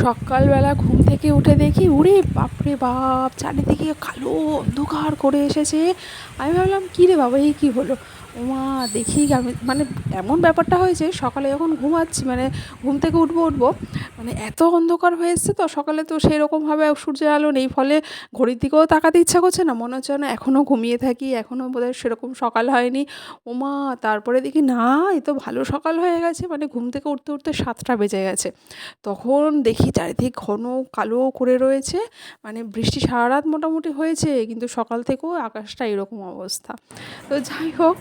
সকালবেলা ঘুম থেকে উঠে দেখি ওরে বাপরে বাপ, চারিদিকে কালো অন্ধকার করে এসেছে। আমি ভাবলাম কী রে বাবা, এই কী হলো? ওমা, দেখি আমি মানে এমন ব্যাপারটা হয়েছে, সকালে যখন ঘুমাচ্ছি মানে ঘুম থেকে উঠবো মানে এত অন্ধকার হয়ে এসছে। তো সকালে তো সেরকমভাবে সূর্যের আলো নেই, ফলে ঘড়ির দিকেও তাকাতে ইচ্ছা করছে না, মনে হচ্ছে না এখনও ঘুমিয়ে থাকি, এখনও বোধহয় সেরকম সকাল হয়নি। ওমা, তারপরে দেখি না, এ তো ভালো সকাল হয়ে গেছে, মানে ঘুম থেকে উঠতে উঠতে 7টা বেজে গেছে। তখন দেখি চারিদিক ঘন কালো করে রয়েছে, মানে বৃষ্টি সারা রাত মোটামুটি হয়েছে, কিন্তু সকাল থেকেও আকাশটা এরকম অবস্থা। তো যাই হোক,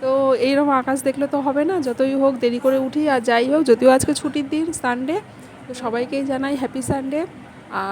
তো এইরকম আকাশ দেখলে তো হবে না, যতই হোক দেরি করে উঠি। আর যাই হোক, যদিও আজকে ছুটির দিন, সানডে, তো সবাইকেই জানাই হ্যাপি সানডে।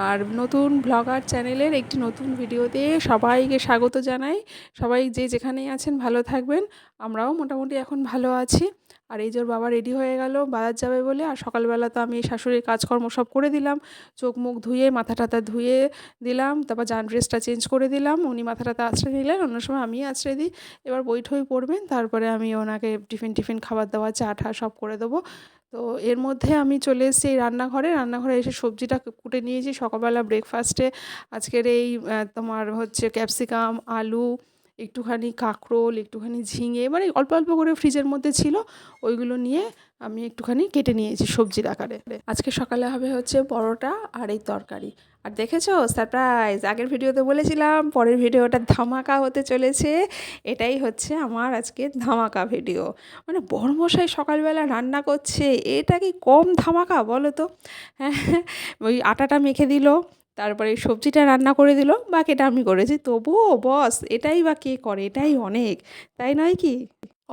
আর নতুন ব্লগার চ্যানেলের একটি নতুন ভিডিওতে সবাইকে স্বাগত জানাই। সবাই যে যেখানেই আছেন ভালো থাকবেন। আমরাও মোটামুটি এখন ভালো আছি। আর এই যে ওর বাবা রেডি হয়ে গেল বাজার যাবে বলে। আর সকালবেলা তো আমি শাশুড়ির কাজকর্ম সব করে দিলাম, চোখ মুখ ধুয়ে মাথা টাথা ধুয়ে দিলাম, তারপর ড্রেসটা চেঞ্জ করে দিলাম। উনি মাথা টাথা আঁচড়ে নিলেন, অন্য সময় আমি আঁচড়ে দিই। এবার বই ঠই পড়বেন, তারপরে আমি ওনাকে টিফিন খাবার দাবার চা টা সব করে দেবো। তো এর মধ্যে আমি চলে এসেছি এই রান্নাঘরে এসে সবজিটা কুটে নিয়েছি। সকালবেলা ব্রেকফাস্টে আজকের এই তোমার হচ্ছে ক্যাপসিকাম, আলু, একটুখানি কাঁকরোল, একটুখানি ঝিঙে, মানে অল্প অল্প করে ফ্রিজের মধ্যে ছিল, ওইগুলো নিয়ে আমি একটুখানি কেটে নিয়েছি সবজির আকারে। আজকে সকালে হবে হচ্ছে পরোটা আর এই তরকারি। আর দেখেছো সারপ্রাইজ, আগের ভিডিওতে বলেছিলাম পরের ভিডিওটা ধামাকা হতে চলেছে। এটাই হচ্ছে আমার আজকে ধামাকা ভিডিও। মানে বড়মশাই সকালবেলা রান্না করছে, এটা কি কম ধামাকা বলো তো? হ্যাঁ, ওই আটাটা মেখে দিল, তারপরে সবজিটা রান্না করে দিল, বাকিটা আমি করেছি। তবুও বস, এটাই বা কে করে, এটাই অনেক, তাই নয় কি?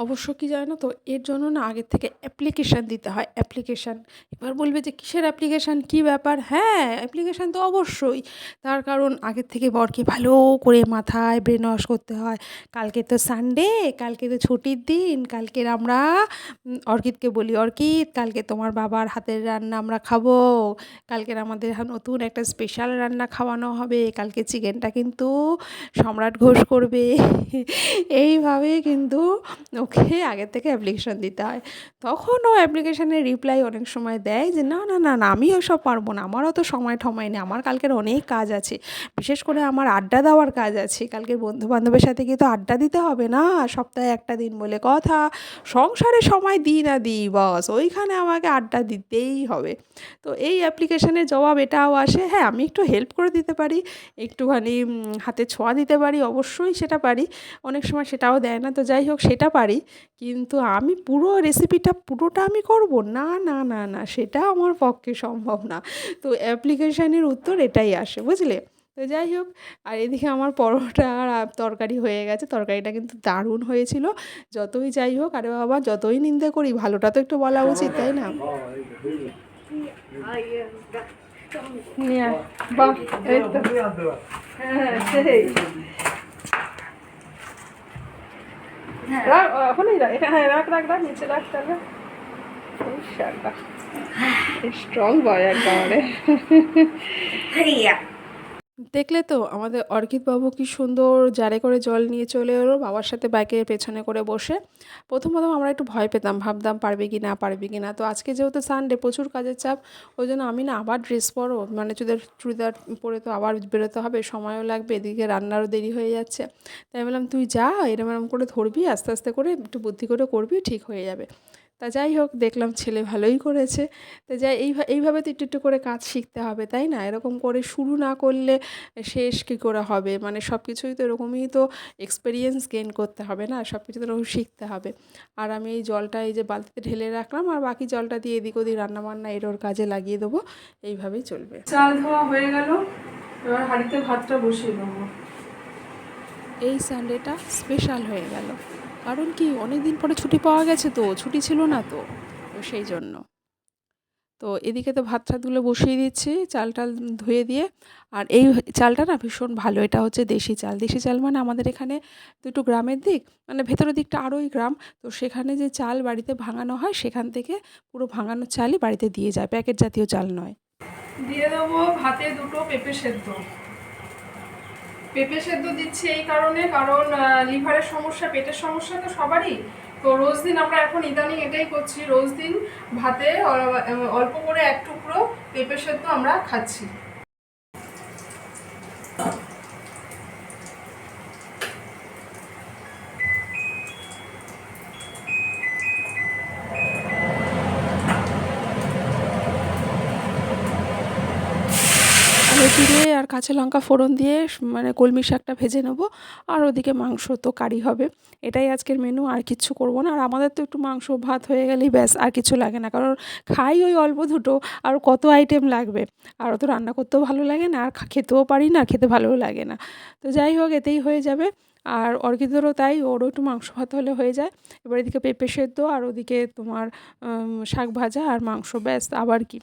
অবশ্য কি জানো তো, এর জন্য না আগের থেকে অ্যাপ্লিকেশান দিতে হয়, অ্যাপ্লিকেশান। এবার বলবে যে কিসের অ্যাপ্লিকেশান, কী ব্যাপার? হ্যাঁ, অ্যাপ্লিকেশান তো অবশ্যই। তার কারণ আগের থেকে বরকে ভালো করে মাথায় ব্রেন ওয়াশ করতে হয়। কালকে তো সানডে, কালকে তো ছুটির দিন, কালকের আমরা অর্কিতকে বলি, অর্কিত কালকে তোমার বাবার হাতের রান্না আমরা খাবো, কালকের আমাদের নতুন একটা স্পেশাল রান্না খাওয়ানো হবে, কালকে চিকেনটা কিন্তু সম্রাট ঘোষ করবে। এইভাবে কিন্তু ওকে আগের থেকে অ্যাপ্লিকেশান দিতে হয়। তখন ও অ্যাপ্লিকেশানের রিপ্লাই অনেক সময় দেয় যে না না না না, আমি ওসব পারবো না, আমারও তো সময় ঠময় নেই, আমার কালকের অনেক কাজ আছে, বিশেষ করে আমার আড্ডা দেওয়ার কাজ আছে, কালকের বন্ধুবান্ধবের সাথে গিয়ে তো আড্ডা দিতে হবে না, সপ্তাহে একটা দিন বলে কথা, সংসারে সময় দিই না দিই বস, ওইখানে আমাকে আড্ডা দিতেই হবে। তো এই অ্যাপ্লিকেশানের জবাব এটাও আসে, হ্যাঁ আমি একটু হেল্প করে দিতে পারি, একটুখানি হাতে ছোঁয়া দিতে পারি, অবশ্যই সেটা পারি। অনেক সময় সেটাও দেয় না, তো যাই হোক সেটা পারি। কিন্তু আমি পুরো রেসিপিটা পুরোটা আমি করব না, না না না, সেটা আমার পক্ষে সম্ভব না। তো অ্যাপ্লিকেশানের উত্তর এটাই আসে, বুঝলে? তো যাই হোক, আর এদিকে আমার পরোটা আর তরকারি হয়ে গেছে। তরকারিটা কিন্তু দারুণ হয়েছিল। যতই যাই হোক, আরে বাবা যতই নিন্দে করি ভালোটা তো একটু বলা উচিত, তাই না? নিয়ে আয়। বাহ, এই তো। হ্যাঁ সেই রাখ, ওখানেই রাখ, হ্যাঁ রাখ রাখ রাখ, নিচে রাখ তাহলে। এই শালা স্ট্রং বয় একেবারে। দেখলে তো আমাদের অর্কিত বাবু কি সুন্দর জারে করে জল নিয়ে চলে এলো বাবার সাথে বাইকের পেছনে করে বসে। প্রথম আমরা একটু ভয় পেতাম, ভাবতাম পারবে কি না পারবে কি না। তো আজকে যেহেতু সানডে, প্রচুর কাজের চাপ, ওই জন্য আমি না আবার ড্রেস পরো, মানে চুড়িদার পরে তো আবার বেরোতে হবে, সময়ও লাগবে, এদিকে রান্নারও দেরি হয়ে যাচ্ছে। তাই বললাম তুই যা, এরম এরম করে ধরবি, আস্তে আস্তে করে একটু বুদ্ধি করে করবি, ঠিক হয়ে যাবে। তা যাই হোক, দেখলাম ছেলে ভালোই করেছে। তো যাই এইভাবে তো একটু একটু করে কাজ শিখতে হবে, তাই না? এরকম করে শুরু না করলে শেষ কী করে হবে? মানে সব কিছুই তো এরকমই, তো এক্সপেরিয়েন্স গেইন করতে হবে না, সব কিছু তো এরকম শিখতে হবে। আর আমি এই জলটা এই যে বালতিতে ঢেলে রাখলাম, আর বাকি জলটা দিয়ে এদিক ওদিক রান্নাবান্না এর ওর কাজে লাগিয়ে দেবো, এইভাবেই চলবে। চাল ধোয়া হয়ে গেল, এবার হাঁড়িতে ভাতটা বসিয়ে দেবো। এই সানডেটা স্পেশাল হয়ে গেল, কারণ কি অনেক দিন পরে ছুটি পাওয়া গেছে, তো ছুটি ছিল না, তো তো সেই জন্য। তো এদিকে তো ভাত টাতগুলো বসিয়ে দিচ্ছি, চাল টাল ধুয়ে দিয়ে। আর এই চালটা না ভীষণ ভালো, এটা হচ্ছে দেশি চাল। দেশি চাল মানে আমাদের এখানে তো একটু গ্রামের দিক, মানে ভেতরের দিকটা আরোই গ্রাম, তো সেখানে যে চাল বাড়িতে ভাঙানো হয়, সেখান থেকে পুরো ভাঙানো চালই বাড়িতে দিয়ে যায়, প্যাকেট জাতীয় চাল নয়। দিয়ে দেবো ভাতে দুটো পেঁপে সেদ্ধ। পেঁপে সেদ্ধ দিচ্ছি এই কারণে, কারণ লিভারের সমস্যা, পেটের সমস্যা তো সবারই, তো রোজ দিন আমরা এখন ইদানিং এটাই করছি, রোজ দিন ভাতে অল্প করে এক টুকরো পেঁপে সেদ্ধ আমরা খাচ্ছি। জিরে আর কাঁচা লঙ্কা ফোড়ন দিয়ে মানে কলমি শাকটা ভেজে নেবো, আর ওদিকে মাংস তো কারি হবে। এটাই আজকের মেনু, আর কিচ্ছু করবো না। আর আমাদের তো একটু মাংস ভাত হয়ে গেলেই ব্যাস, আর কিছু লাগে না, কারণ খাই ওই অল্প দুটো, আর কত আইটেম লাগবে, আর অত রান্না করতেও ভালো লাগে না, আর খেতেও পারি না, খেতে ভালোও লাগে না। তো যাই হোক, এতেই হয়ে যাবে। আর অর্কিদেরও তাই, ওরও একটু মাংস ভাত হলে হয়ে যায়। এবার এদিকে পেঁপে সেদ্ধ, আর ওদিকে তোমার শাক ভাজা আর মাংস, ব্যাস আবার কি।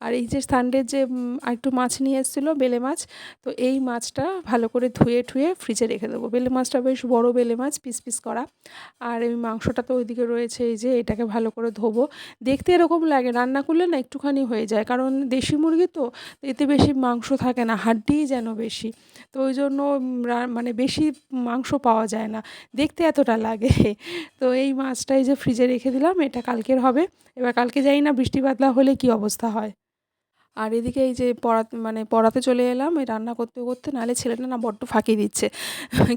আর এই যে সানডের যে আরেকটু মাছ নিয়ে এসেছিলো, বেলে মাছ, তো এই মাছটা ভালো করে ধুয়ে ঠুয়ে ফ্রিজে রেখে দেবো। বেলে মাছটা বেশ বড় বেলে মাছ, পিস পিস করা। আর এই মাংসটা তো ওইদিকে রয়েছে, এই যে এটাকে ভালো করে ধোবো। দেখতে এরকম লাগে, রান্না করলে না একটুখানি হয়ে যায়, কারণ দেশি মুরগি তো, এতে বেশি মাংস থাকে না, হাড্ডিই যেন বেশি। তো ওই জন্য মানে বেশি মাংস পাওয়া যায় না, দেখতে এতটা লাগে। তো এই মাছটাই যে ফ্রিজে রেখে দিলাম, এটা কালকের হবে। এবার কালকে জানি না বৃষ্টি বাদলা হলে কী অবস্থা হয়। আর এদিকে এই যে পড়াতে চলে এলাম এই রান্না করতে করতে, নাহলে ছেলেটা না বড্ড ফাঁকি দিচ্ছে।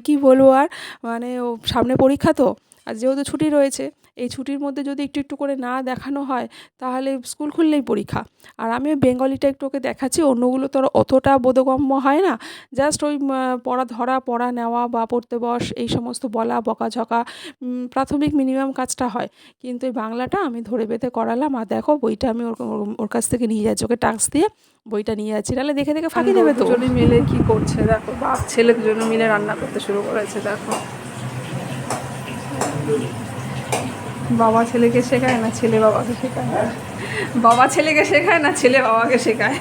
কি বলবো আর, মানে ও সামনে পরীক্ষা তো, আর যেহেতু ছুটি রয়েছে, এই ছুটির মধ্যে যদি একটু একটু করে না দেখানো হয়, তাহলে স্কুল খুললেই পরীক্ষা। আর আমি ওই বেঙ্গলিটা একটু ওকে দেখাচ্ছি, অন্যগুলো তো আর অতটা বোধগম্য হয় না। জাস্ট ওই পড়া ধরা, পড়া নেওয়া বা পড়তে বস, এই সমস্ত বলা, বকাঝকা, প্রাথমিক মিনিমাম কাজটা হয়। কিন্তু এই বাংলাটা আমি ধরে বেঁধে করালাম। আর দেখো বইটা আমি ওর কাছ থেকে নিয়ে যাচ্ছি, ওকে টাস্ক দিয়ে বইটা নিয়ে যাচ্ছি, নাহলে দেখে দেখে ফাঁকি দেবে তো। দুজনে মিলে কি করছে দেখো, বাপ ছেলে দুজনে মিলে রান্না করতে শুরু করেছে দেখো। বাবা ছেলেকে শেখায় না, ছেলে বাবাকে শেখায়। বাবা ছেলেকে শেখায় না, ছেলে বাবাকে শেখায়।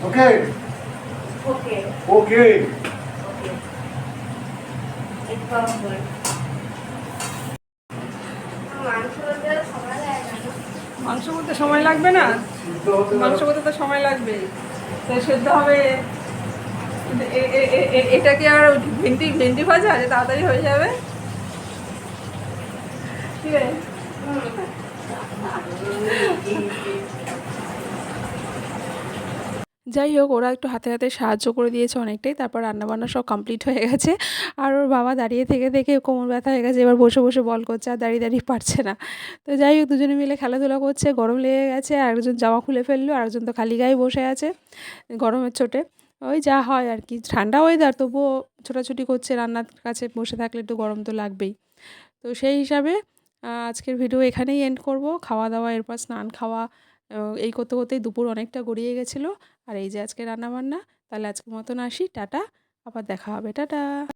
Okay. Okay. Okay. Okay. It's possible. মাংস করতে সময় লাগবে না, মাংস করতে তো সময় লাগবে, তো সেদ্ধ হবে। এটা কি আর ভেন্ডি ভেন্ডি ভাজা যে তাড়াতাড়ি হয়ে যাবে? ঠিক আছে। যাই হোক, ওরা একটু হাতে হাতে সাহায্য করে দিয়েছে অনেকটাই, তারপর রান্নাবান্না সব কমপ্লিট হয়ে গেছে। আর ওর বাবা দাঁড়িয়ে থেকে থেকে কোমর ব্যথা হয়ে গেছে, এবার বসে বসে বল করছে, আর দাঁড়িয়ে দাঁড়িয়ে পারছে না। তো যাই হোক, দুজনে মিলে খেলাধুলা করছে, গরম লেগে গেছে, আর একজন জামা খুলে ফেললো, আর একজন তো খালি গায়ে বসে আছে গরমের চোটে। ওই যা হয় আর কি, ঠান্ডা ওয়েদার তবুও ছোটাছুটি করছে, রান্নার কাছে বসে থাকলে একটু গরম তো লাগবেই। তো সেই হিসাবে আজকের ভিডিও এখানেই এন্ড করব। খাওয়া দাওয়া, এরপর স্নান খাওয়া, এই করতে করতেই দুপুর অনেকটা গড়িয়ে গেছিলো। আর এই যে আজকে রান্নাবান্না। তাহলে আজকের মতন আসি, টাটা, আবার দেখা হবে, টাটা।